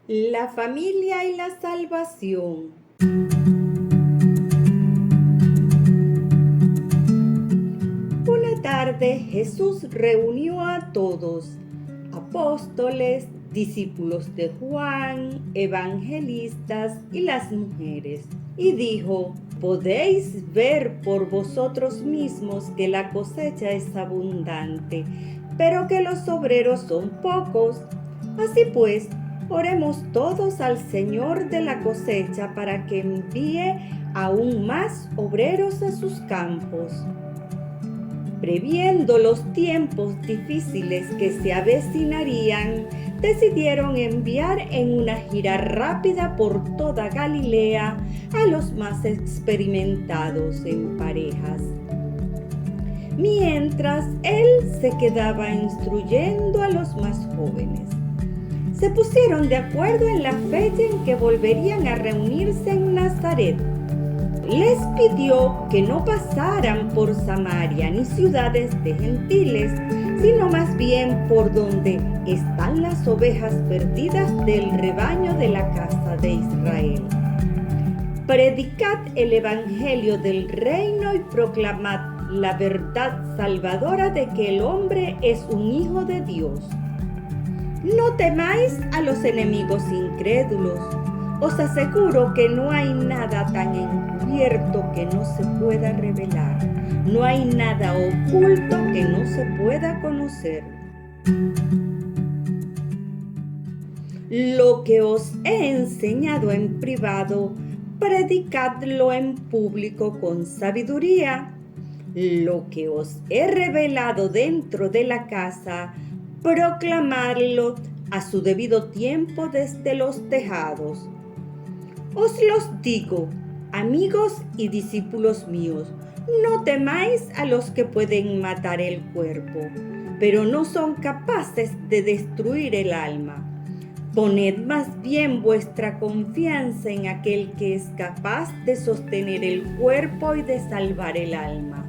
La familia y la salvación. Una tarde Jesús reunió a todos, apóstoles, discípulos de Juan, evangelistas y las mujeres, y dijo: podéis ver por vosotros mismos que la cosecha es abundante, pero que los obreros son pocos. Así pues, oremos todos al Señor de la cosecha para que envíe aún más obreros a sus campos. Previendo los tiempos difíciles que se avecinarían, decidieron enviar en una gira rápida por toda Galilea a los más experimentados en parejas, mientras él se quedaba instruyendo a los más jóvenes. Se pusieron de acuerdo en la fecha en que volverían a reunirse en Nazaret. Les pidió que no pasaran por Samaria ni ciudades de gentiles, sino más bien por donde están las ovejas perdidas del rebaño de la casa de Israel. Predicad el evangelio del reino y proclamad la verdad salvadora de que el hombre es un hijo de Dios. No temáis a los enemigos incrédulos. Os aseguro que no hay nada tan encubierto que no se pueda revelar. No hay nada oculto que no se pueda conocer. Lo que os he enseñado en privado, predicadlo en público con sabiduría. Lo que os he revelado dentro de la casa, proclamadlo a su debido tiempo desde los tejados. Os los digo, amigos y discípulos míos, no temáis a los que pueden matar el cuerpo, pero no son capaces de destruir el alma. Poned más bien vuestra confianza en aquel que es capaz de sostener el cuerpo y de salvar el alma.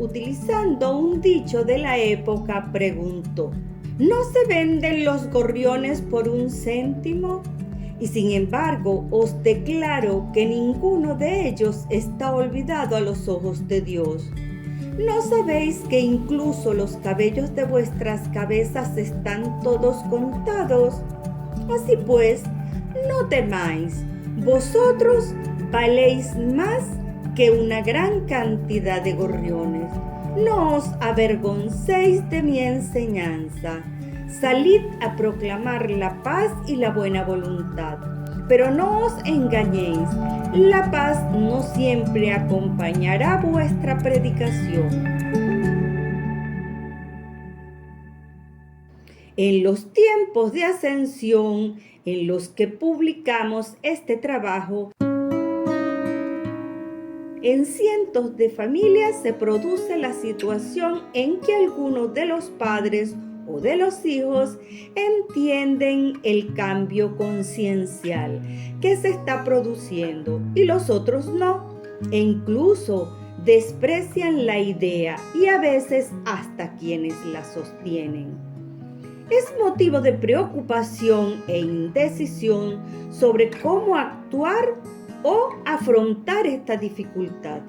Utilizando un dicho de la época, preguntó: ¿no se venden los gorriones por 1 céntimo? Y sin embargo, os declaro que ninguno de ellos está olvidado a los ojos de Dios. ¿No sabéis que incluso los cabellos de vuestras cabezas están todos contados? Así pues, no temáis, vosotros valéis más que una gran cantidad de gorriones. No os avergoncéis de mi enseñanza. Salid a proclamar la paz y la buena voluntad. Pero no os engañéis, la paz no siempre acompañará vuestra predicación. En los tiempos de ascensión en los que publicamos este trabajo, en cientos de familias se produce la situación en que algunos de los padres o de los hijos entienden el cambio conciencial que se está produciendo y los otros no, e incluso desprecian la idea y a veces hasta quienes la sostienen. Es motivo de preocupación e indecisión sobre cómo actuar o afrontar esta dificultad.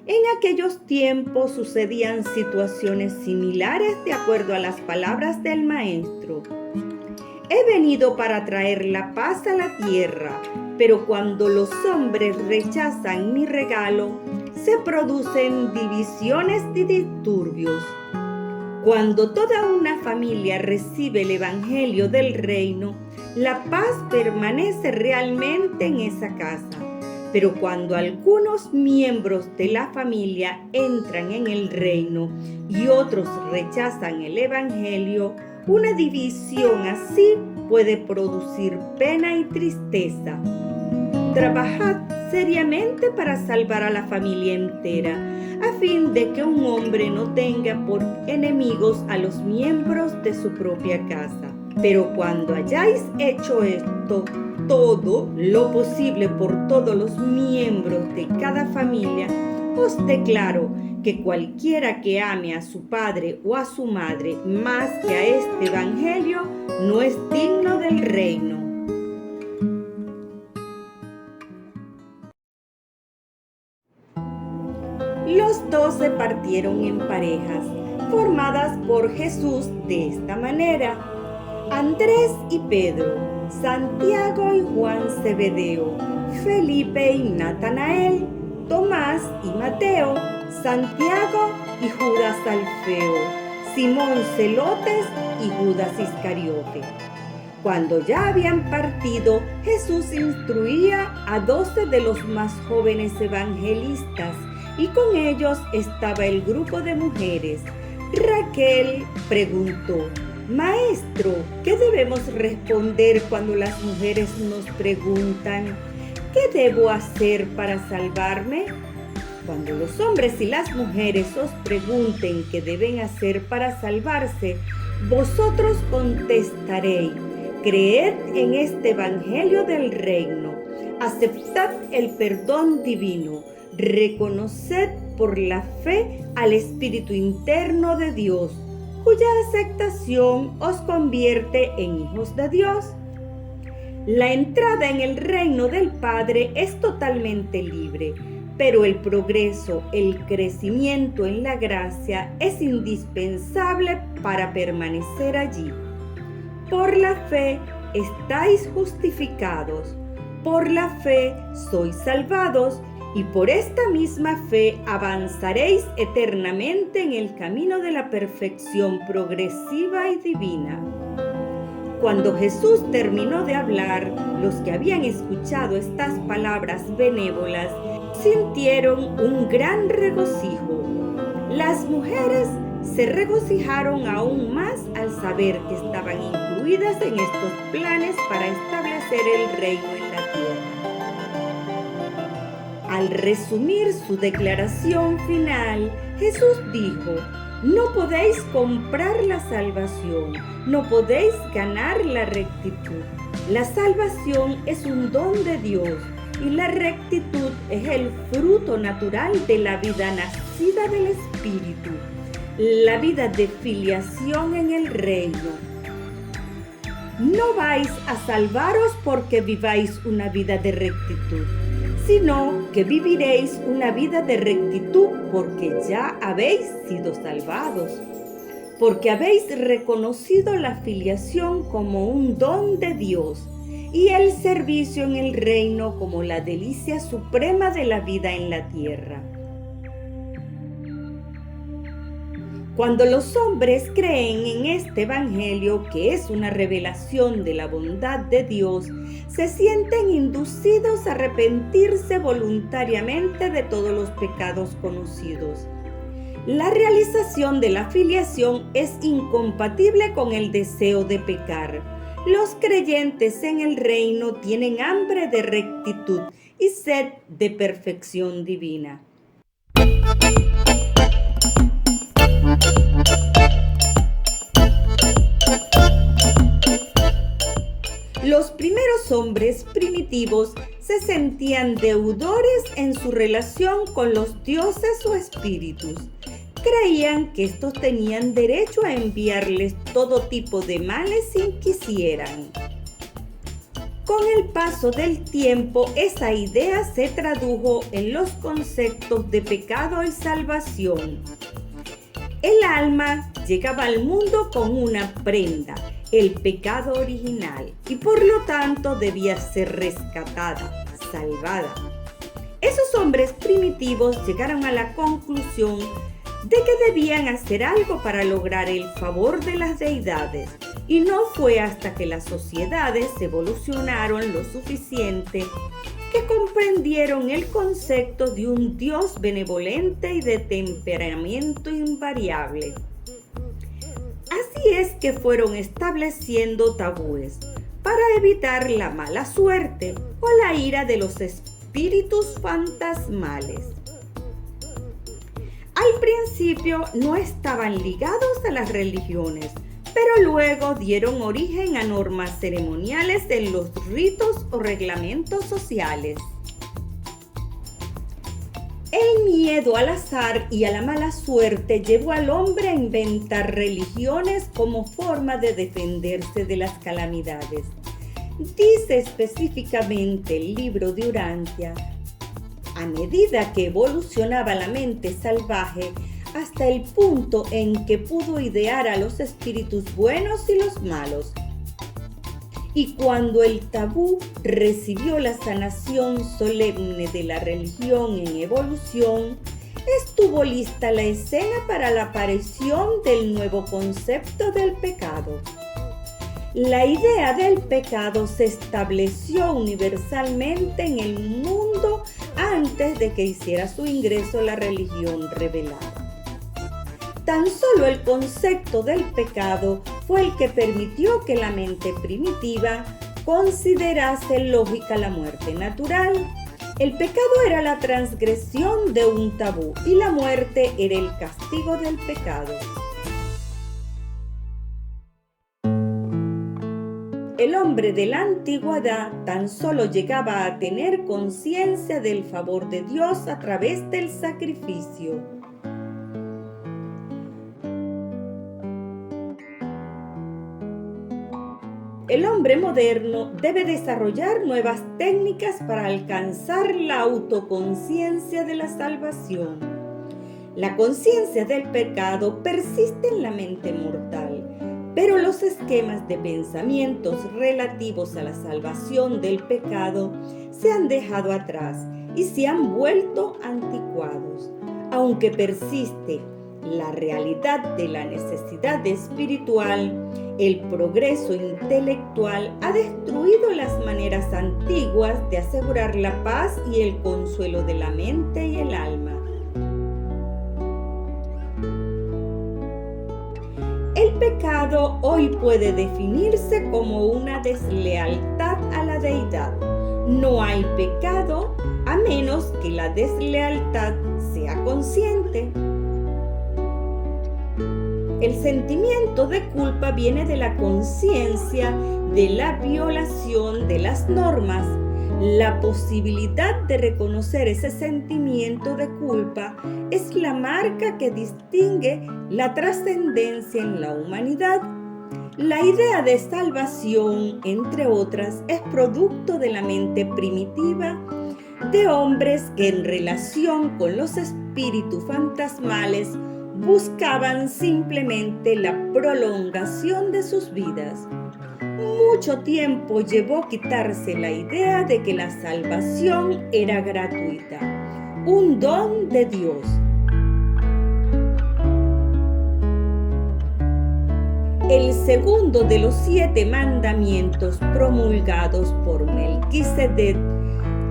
En aquellos tiempos sucedían situaciones similares de acuerdo a las palabras del Maestro. He venido para traer la paz a la tierra, pero cuando los hombres rechazan mi regalo, se producen divisiones y disturbios. Cuando toda una familia recibe el Evangelio del Reino, la paz permanece realmente en esa casa. Pero cuando algunos miembros de la familia entran en el reino y otros rechazan el Evangelio, una división así puede producir pena y tristeza. Trabajad seriamente para salvar a la familia entera, a fin de que un hombre no tenga por enemigos a los miembros de su propia casa. Pero cuando hayáis hecho esto, todo lo posible por todos los miembros de cada familia, os declaro que cualquiera que ame a su padre o a su madre más que a este evangelio no es digno del reino. Los 12 partieron en parejas, formadas por Jesús de esta manera: Andrés y Pedro, Santiago y Juan Zebedeo, Felipe y Natanael, Tomás y Mateo, Santiago y Judas Alfeo, Simón Zelotes y Judas Iscariote. Cuando ya habían partido, Jesús instruía a 12 de los más jóvenes evangelistas, y con ellos estaba el grupo de mujeres. Raquel preguntó: Maestro, ¿qué debemos responder cuando las mujeres nos preguntan: ¿qué debo hacer para salvarme? Cuando los hombres y las mujeres os pregunten qué deben hacer para salvarse, vosotros contestaréis: creed en este evangelio del reino, aceptad el perdón divino, reconoced por la fe al Espíritu interno de Dios, cuya aceptación os convierte en hijos de Dios. La entrada en el reino del Padre es totalmente libre, pero el progreso, el crecimiento en la gracia es indispensable para permanecer allí. Por la fe estáis justificados, por la fe sois salvados, y por esta misma fe avanzaréis eternamente en el camino de la perfección progresiva y divina. Cuando Jesús terminó de hablar, los que habían escuchado estas palabras benévolas sintieron un gran regocijo. Las mujeres se regocijaron aún más al saber que estaban incluidas en estos planes para establecer el reino en la tierra. Al resumir su declaración final, Jesús dijo: no podéis comprar la salvación, no podéis ganar la rectitud. La salvación es un don de Dios y la rectitud es el fruto natural de la vida nacida del Espíritu, la vida de filiación en el reino. No vais a salvaros porque viváis una vida de rectitud, sino que viviréis una vida de rectitud porque ya habéis sido salvados, porque habéis reconocido la filiación como un don de Dios y el servicio en el reino como la delicia suprema de la vida en la tierra. Cuando los hombres creen en este evangelio, que es una revelación de la bondad de Dios, se sienten inducidos a arrepentirse voluntariamente de todos los pecados conocidos. La realización de la filiación es incompatible con el deseo de pecar. Los creyentes en el reino tienen hambre de rectitud y sed de perfección divina. Los primeros hombres primitivos se sentían deudores en su relación con los dioses o espíritus. Creían que estos tenían derecho a enviarles todo tipo de males si quisieran. Con el paso del tiempo, esa idea se tradujo en los conceptos de pecado y salvación. El alma llegaba al mundo con una prenda, el pecado original, y por lo tanto debía ser rescatada, salvada. Esos hombres primitivos llegaron a la conclusión de que debían hacer algo para lograr el favor de las deidades, y no fue hasta que las sociedades evolucionaron lo suficiente que comprendieron el concepto de un Dios benevolente y de temperamento invariable. Así es que fueron estableciendo tabúes para evitar la mala suerte o la ira de los espíritus fantasmales. Al principio no estaban ligados a las religiones, pero luego dieron origen a normas ceremoniales en los ritos o reglamentos sociales. El miedo al azar y a la mala suerte llevó al hombre a inventar religiones como forma de defenderse de las calamidades. Dice específicamente el libro de Urantia: a medida que evolucionaba la mente salvaje hasta el punto en que pudo idear a los espíritus buenos y los malos. Y cuando el tabú recibió la sanación solemne de la religión en evolución, estuvo lista la escena para la aparición del nuevo concepto del pecado. La idea del pecado se estableció universalmente en el mundo antes de que hiciera su ingreso la religión revelada. Tan solo el concepto del pecado fue el que permitió que la mente primitiva considerase lógica la muerte natural. El pecado era la transgresión de un tabú y la muerte era el castigo del pecado. El hombre de la antigüedad tan solo llegaba a tener conciencia del favor de Dios a través del sacrificio. El hombre moderno debe desarrollar nuevas técnicas para alcanzar la autoconciencia de la salvación. La conciencia del pecado persiste en la mente mortal, pero los esquemas de pensamientos relativos a la salvación del pecado se han dejado atrás y se han vuelto anticuados. Aunque persiste la realidad de la necesidad espiritual, el progreso intelectual ha destruido las maneras antiguas de asegurar la paz y el consuelo de la mente y el alma. El pecado hoy puede definirse como una deslealtad a la deidad. No hay pecado a menos que la deslealtad sea consciente. El sentimiento de culpa viene de la conciencia de la violación de las normas. La posibilidad de reconocer ese sentimiento de culpa es la marca que distingue la trascendencia en la humanidad. La idea de salvación, entre otras, es producto de la mente primitiva de hombres que en relación con los espíritus fantasmales buscaban simplemente la prolongación de sus vidas. Mucho tiempo llevó quitarse la idea de que la salvación era gratuita, un don de Dios. El segundo de los 7 mandamientos promulgados por Melquisedec,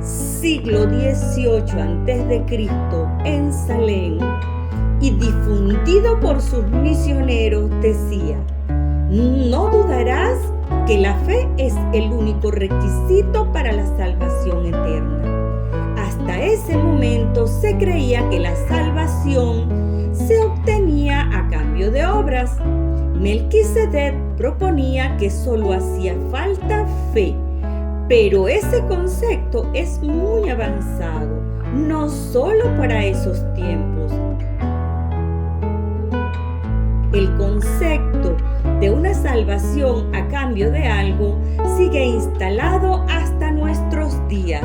siglo XVIII a.C., en Salem, y difundido por sus misioneros, decía: no dudarás que la fe es el único requisito para la salvación eterna. Hasta ese momento se creía que la salvación se obtenía a cambio de obras. Melquisedec proponía que solo hacía falta fe, pero ese concepto es muy avanzado, no solo para esos tiempos. El concepto de una salvación a cambio de algo sigue instalado hasta nuestros días.